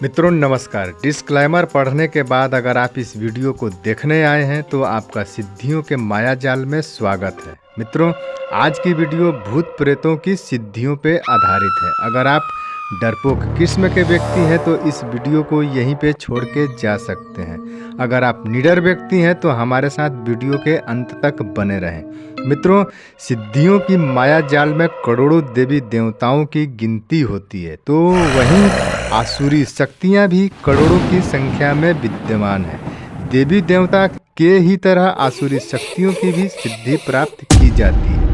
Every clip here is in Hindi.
मित्रों नमस्कार। डिस्क्लेमर पढ़ने के बाद अगर आप इस वीडियो को देखने आए हैं तो आपका सिद्धियों के माया जाल में स्वागत है। मित्रों, आज की वीडियो भूत प्रेतों की सिद्धियों पे आधारित है। अगर आप डरपोक किस्म के व्यक्ति हैं तो इस वीडियो को यहीं पे छोड़ के जा सकते हैं। अगर आप निडर व्यक्ति हैं तो हमारे साथ वीडियो के अंत तक बने रहें। मित्रों, सिद्धियों की माया जाल में करोड़ों देवी देवताओं की गिनती होती है, तो वहीं आसुरी शक्तियां भी करोड़ों की संख्या में विद्यमान है। देवी देवता के ही तरह आसुरी शक्तियों की भी सिद्धि प्राप्त की जाती है,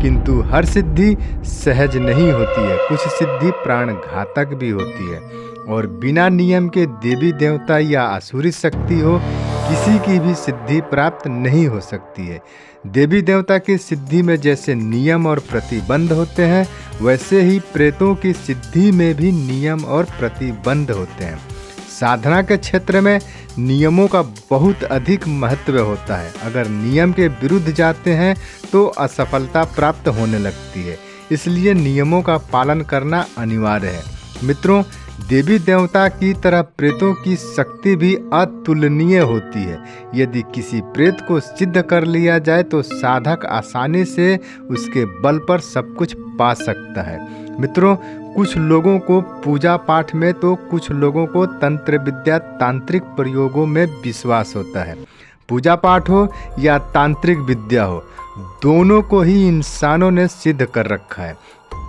किंतु हर सिद्धि सहज नहीं होती है। कुछ सिद्धि प्राण घातक भी होती है और बिना नियम के देवी देवता या आसुरी शक्ति हो किसी की भी सिद्धि प्राप्त नहीं हो सकती है। देवी देवता की सिद्धि में जैसे नियम और प्रतिबंध होते हैं, वैसे ही प्रेतों की सिद्धि में भी नियम और प्रतिबंध होते हैं। साधना के क्षेत्र में नियमों का बहुत अधिक महत्व होता है। अगर नियम के विरुद्ध जाते हैं तो असफलता प्राप्त होने लगती है, इसलिए नियमों का पालन करना अनिवार्य है। मित्रों, देवी देवता की तरह प्रेतों की शक्ति भी अतुलनीय होती है। यदि किसी प्रेत को सिद्ध कर लिया जाए तो साधक आसानी से उसके बल पर सब कुछ पा सकता है। मित्रों, कुछ लोगों को पूजा पाठ में तो कुछ लोगों को तंत्र विद्या तांत्रिक प्रयोगों में विश्वास होता है। पूजा पाठ हो या तांत्रिक विद्या हो, दोनों को ही इंसानों ने सिद्ध कर रखा है,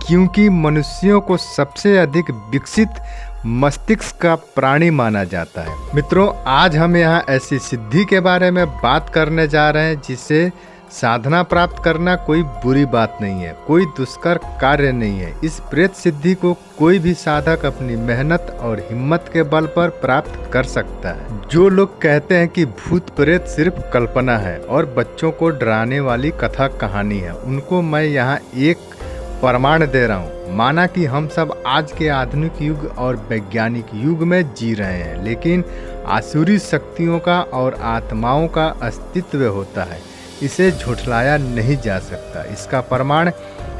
क्योंकि मनुष्यों को सबसे अधिक विकसित मस्तिष्क का प्राणी माना जाता है। मित्रों, आज हम यहाँ ऐसी सिद्धि के बारे में बात करने जा रहे हैं जिसे साधना प्राप्त करना कोई बुरी बात नहीं है, कोई दुष्कर कार्य नहीं है। इस प्रेत सिद्धि को कोई भी साधक अपनी मेहनत और हिम्मत के बल पर प्राप्त कर सकता है। जो लोग कहते हैं कि भूत प्रेत सिर्फ कल्पना है और बच्चों को डराने वाली कथा कहानी है, उनको मैं यहाँ एक प्रमाण दे रहा हूँ। माना कि हम सब आज के आधुनिक युग और वैज्ञानिक युग में जी रहे हैं, लेकिन आसुरी शक्तियों का और आत्माओं का अस्तित्व होता है, इसे झुठलाया नहीं जा सकता। इसका प्रमाण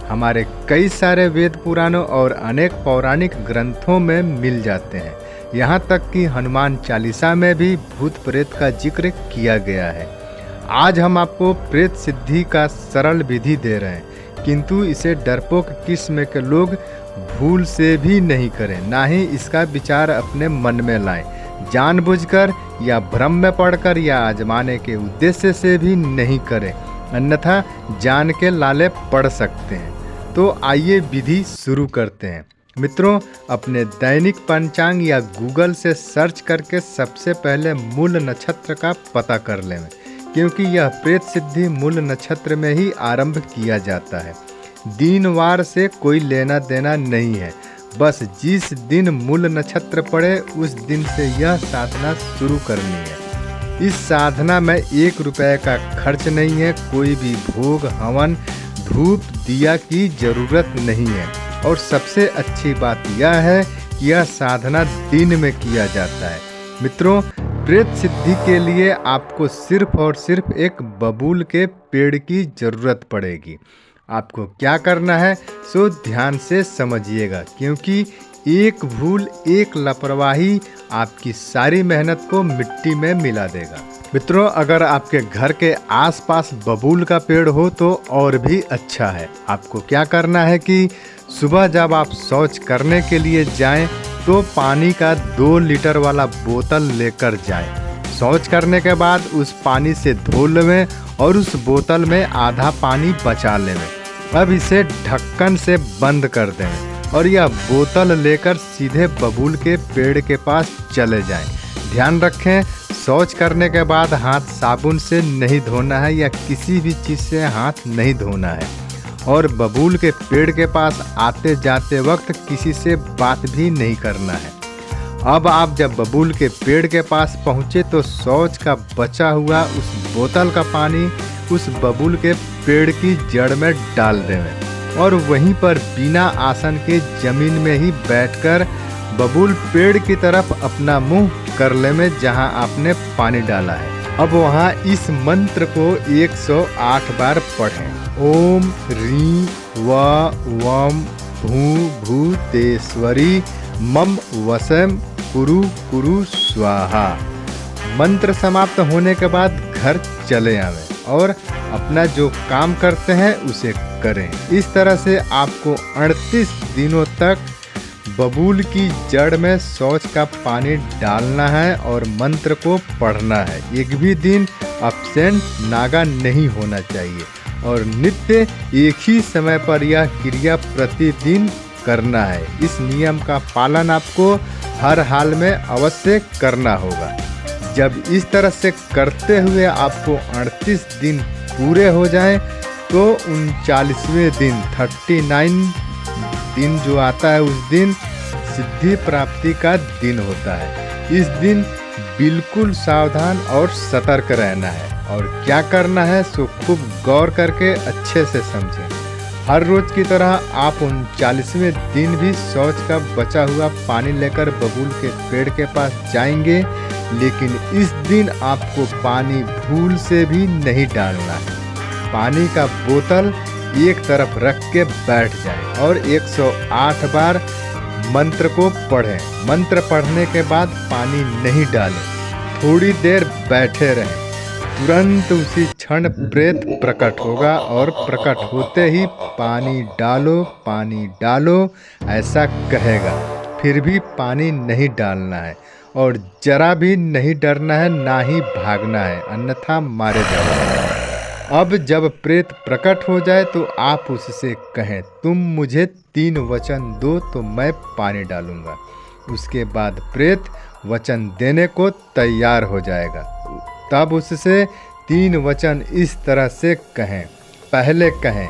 हमारे कई सारे वेद पुराणों और अनेक पौराणिक ग्रंथों में मिल जाते हैं। यहाँ तक कि हनुमान चालीसा में भी भूत प्रेत का जिक्र किया गया है। आज हम आपको प्रेत सिद्धि का सरल विधि दे रहे हैं, किंतु इसे डरपोक किस्म के लोग भूल से भी नहीं करें, ना ही इसका विचार अपने मन में लाएं। जानबूझकर या भ्रम में पड़कर या आजमाने के उद्देश्य से भी नहीं करें, अन्यथा जान के लाले पड़ सकते हैं। तो आइए विधि शुरू करते हैं। मित्रों, अपने दैनिक पंचांग या गूगल से सर्च करके सबसे पहले मूल नक्षत्र का पता कर लें, क्योंकि यह प्रेत सिद्धि मूल नक्षत्र में ही आरंभ किया जाता है। दिन वार से कोई लेना देना नहीं है, बस जिस दिन मूल नक्षत्र पड़े उस दिन से यह साधना शुरू करनी है। इस साधना में 1 रुपये का खर्च नहीं है, कोई भी भोग हवन धूप दिया की जरूरत नहीं है, और सबसे अच्छी बात यह है कि यह साधना दिन में किया जाता है। मित्रों, प्रेत सिद्धि के लिए आपको सिर्फ और सिर्फ एक बबूल के पेड़ की जरूरत पड़ेगी। आपको क्या करना है सो ध्यान से समझिएगा, क्योंकि एक भूल एक लापरवाही आपकी सारी मेहनत को मिट्टी में मिला देगा। मित्रों, अगर आपके घर के आसपास बबूल का पेड़ हो तो और भी अच्छा है। आपको क्या करना है कि सुबह जब आप शौच करने के लिए जाएं तो पानी का 2 लीटर वाला बोतल लेकर जाएं। शौच करने के बाद उस पानी से धो लें और उस बोतल में आधा पानी बचा लें। अब इसे ढक्कन से बंद कर दें और यह बोतल लेकर सीधे बबूल के पेड़ के पास चले जाएं। ध्यान रखें, शौच करने के बाद हाथ साबुन से नहीं धोना है या किसी भी चीज़ से हाथ नहीं धोना है, और बबूल के पेड़ के पास आते जाते वक्त किसी से बात भी नहीं करना है। अब आप जब बबूल के पेड़ के पास पहुँचे तो शौच का बचा हुआ उस बोतल का पानी उस बबूल के पेड़ की जड़ में डाल दें और वहीं पर बिना आसन के जमीन में ही बैठकर बबूल पेड़ की तरफ अपना मुंह कर लें जहां आपने पानी डाला है। अब वहां इस मंत्र को 108 बार पढ़ें। ओम ह्रीं व वम भू भूतेश्वरी मम वसम कुरु कुरु स्वाहा। मंत्र समाप्त होने के बाद घर चले आवें और अपना जो काम करते हैं उसे करें। इस तरह से आपको 38 दिनों तक बबूल की जड़ में शौच का पानी डालना है और मंत्र को पढ़ना है। एक भी दिन अब्सेंट नागा नहीं होना चाहिए और नित्य एक ही समय पर यह क्रिया प्रतिदिन करना है। इस नियम का पालन आपको हर हाल में अवश्य करना होगा। जब इस तरह से करते हुए आपको 38 दिन पूरे हो जाएं तो 39वें दिन 39 दिन जो आता है उस दिन सिद्धि प्राप्ति का दिन होता है। इस दिन बिल्कुल सावधान और सतर्क रहना है और क्या करना है सो खूब गौर करके अच्छे से समझें। हर रोज की तरह आप 39वें दिन भी शौच का बचा हुआ पानी लेकर बबूल के पेड़ के पास जाएंगे, लेकिन इस दिन आपको पानी भूल से भी नहीं डालना है। पानी का बोतल एक तरफ रख के बैठ जाए और 108 बार मंत्र को पढ़ें। मंत्र पढ़ने के बाद पानी नहीं डालें, थोड़ी देर बैठे रहें। तुरंत उसी क्षण प्रेत प्रकट होगा और प्रकट होते ही पानी डालो ऐसा कहेगा। फिर भी पानी नहीं डालना है और जरा भी नहीं डरना है, ना ही भागना है, अन्यथा मारे जाओगे। अब जब प्रेत प्रकट हो जाए तो आप उससे कहें, तुम मुझे 3 वचन दो तो मैं पानी डालूंगा। उसके बाद प्रेत वचन देने को तैयार हो जाएगा। तब उससे 3 वचन इस तरह से कहें। पहले कहें,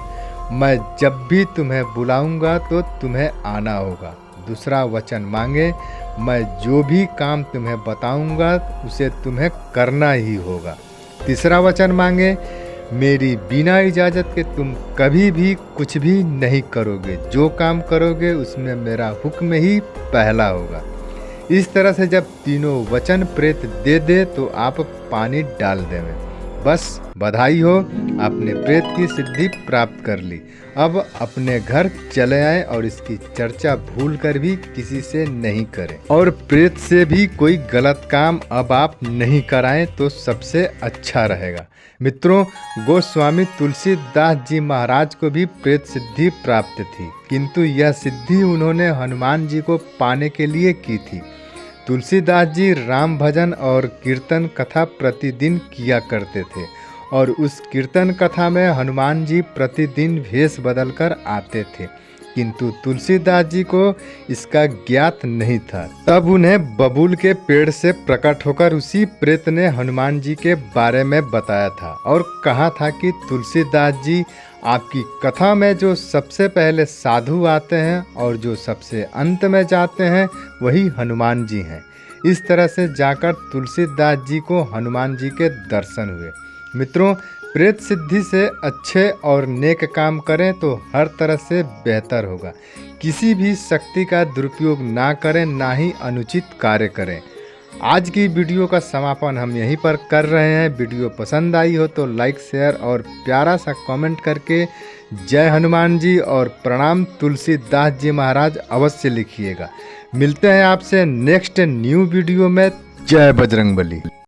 मैं जब भी तुम्हें बुलाऊंगा तो तुम्हें आना होगा। दूसरा वचन मांगे, मैं जो भी काम तुम्हें बताऊंगा उसे तुम्हें करना ही होगा। तीसरा वचन मांगे, मेरी बिना इजाज़त के तुम कभी भी कुछ भी नहीं करोगे। जो काम करोगे उसमें मेरा हुक्म ही पहला होगा। इस तरह से जब तीनों वचन प्रेत दे दे तो आप पानी डाल देवें। बस बधाई हो, आपने प्रेत की सिद्धि प्राप्त कर ली। अब अपने घर चले आए और इसकी चर्चा भूल कर भी किसी से नहीं करें और प्रेत से भी कोई गलत काम अब आप नहीं कराएं तो सबसे अच्छा रहेगा। मित्रों, गोस्वामी तुलसीदास जी महाराज को भी प्रेत सिद्धि प्राप्त थी, किंतु यह सिद्धि उन्होंने हनुमान जी को पाने के लिए की थी। तुलसीदास जी राम भजन और कीर्तन कथा प्रतिदिन किया करते थे और उस कीर्तन कथा में हनुमान जी प्रतिदिन भेष बदलकर आते थे, किंतु तुलसीदास जी को इसका ज्ञात नहीं था। तब उन्हें बबूल के पेड़ से प्रकट होकर उसी प्रेत ने हनुमान जी के बारे में बताया था और कहा था कि तुलसीदास जी, आपकी कथा में जो सबसे पहले साधु आते हैं और जो सबसे अंत में जाते हैं वही हनुमान जी हैं। इस तरह से जाकर तुलसीदास जी को हनुमान जी के दर्शन हुए। मित्रों, प्रेत सिद्धि से अच्छे और नेक काम करें तो हर तरह से बेहतर होगा। किसी भी शक्ति का दुरुपयोग ना करें, ना ही अनुचित कार्य करें। आज की वीडियो का समापन हम यहीं पर कर रहे हैं। वीडियो पसंद आई हो तो लाइक, शेयर और प्यारा सा कमेंट करके जय हनुमान जी और प्रणाम तुलसीदास जी महाराज अवश्य लिखिएगा। मिलते हैं आपसे नेक्स्ट न्यू वीडियो में। जय बजरंगबली।